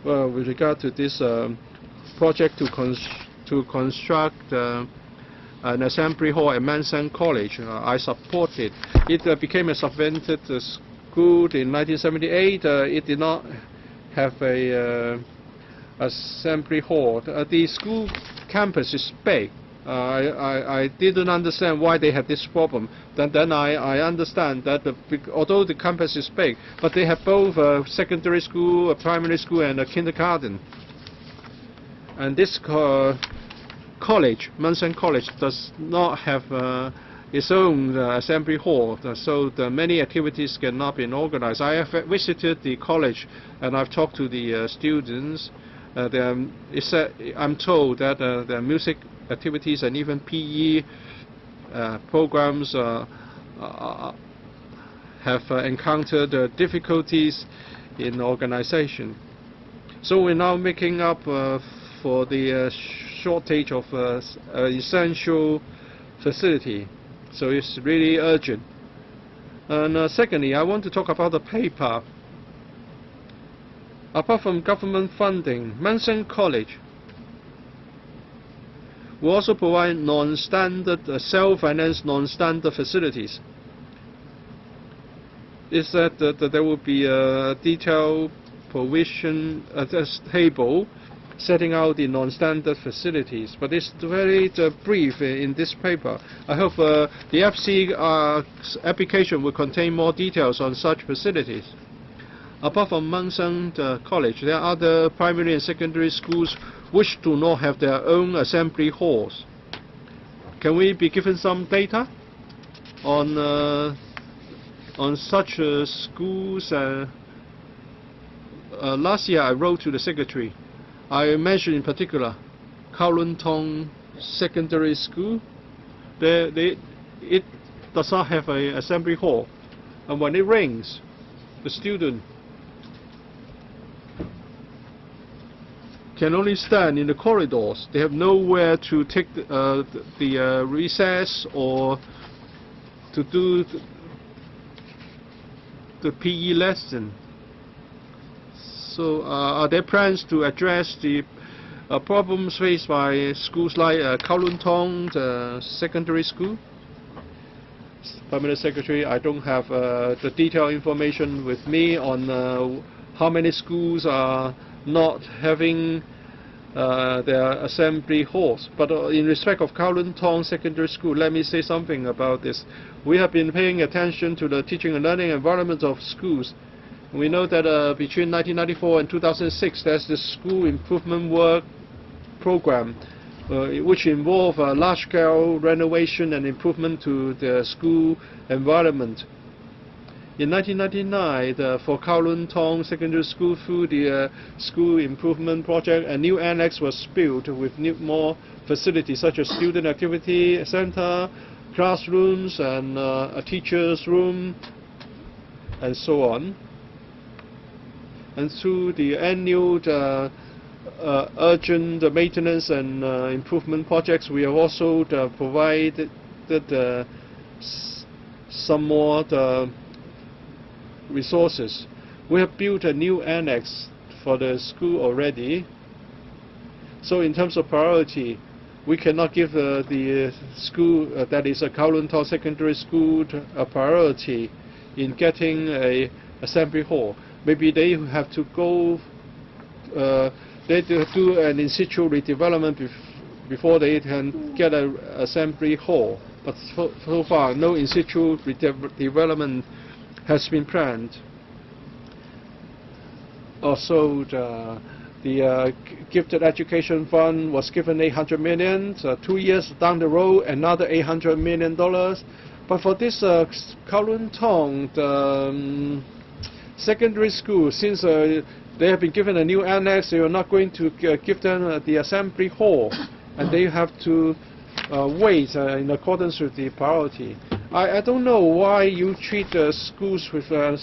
with regard to this project to construct an assembly hall at Manson College. I support it. It became a subvented school in 1978. It did not have a assembly hall. The school campus is big. I didn't understand why they had this problem. Then I understand that although the campus is big, but they have both a secondary school, a primary school, and a kindergarten. And this college, Manson College, does not have its own assembly hall, so many activities cannot be organized. I have visited the college and I've talked to the students. I'm told that the music activities and even PE programs have encountered difficulties in organization. So we're now making up for the shortage of essential facility. So it's really urgent. And secondly, I want to talk about the paper. Apart from government funding, Manson College will also provide non-standard, self-financed non-standard facilities. Is that there will be a detailed provision table setting out the non-standard facilities, but it's very brief in this paper. I hope the FC application will contain more details on such facilities. Apart from Manson College, there are other primary and secondary schools which do not have their own assembly halls. Can we be given some data on such schools? Last year I wrote to the secretary. I mentioned in particular Kowloon Tong Secondary School. It does not have an assembly hall, and when it rains, the student can only stand in the corridors. They have nowhere to take the recess or to do the PE lesson. So are there plans to address the problems faced by schools like Kowloon Tong Secondary School? Permanent Secretary, I don't have the detailed information with me on how many schools are not having their assembly halls. But in respect of Kowloon Tong Secondary School, let me say something about this. We have been paying attention to the teaching and learning environment of schools. We know that between 1994 and 2006, there's the school improvement work program, which involve large-scale renovation and improvement to the school environment. In 1999, for Kowloon Tong Secondary School, through the school improvement project, a new annex was built with more facilities such as student activity center, classrooms, and a teacher's room, and so on. And through the annual urgent maintenance and improvement projects, we have also provided some more resources. We have built a new annex for the school already. So in terms of priority, we cannot give the school that is a Kowloon Tong Secondary School a priority in getting a assembly hall. Maybe they have to go, they do an in-situ redevelopment before they can get an assembly hall. But so far, no in-situ redevelopment has been planned. Also, the Gifted Education Fund was given $800 million. 2 years down the road, another $800 million. But for this Kowloon Tong, secondary school, since they have been given a new annex, they are not going to give them the assembly hall, and they have to wait in accordance with the priority. I don't know why you treat schools without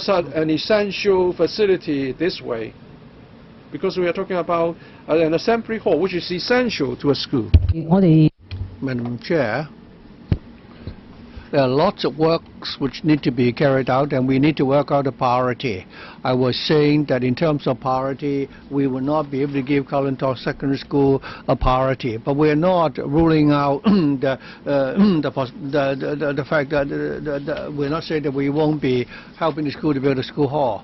such an essential facility this way, because we are talking about an assembly hall, which is essential to a school. Madam Chair, There are lots of works which need to be carried out, and we need to work out a priority. I was saying that in terms of priority, we will not be able to give Kowloon Tong Secondary School a priority, but we are not ruling out the fact that we're not saying that we won't be helping the school to build a school hall.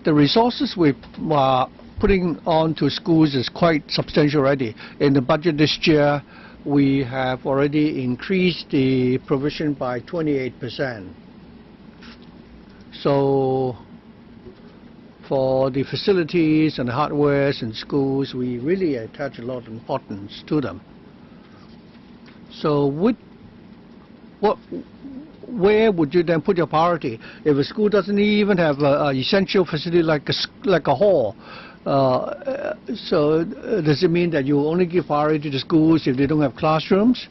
The resources we are putting on to schools is quite substantial already. In the budget this year, we have already increased the provision by 28%. So for the facilities and the hardwares in schools, we really attach a lot of importance to them. So where would you then put your priority? If a school doesn't even have an essential facility like a hall, so does it mean that you only give priority to schools if they don't have classrooms?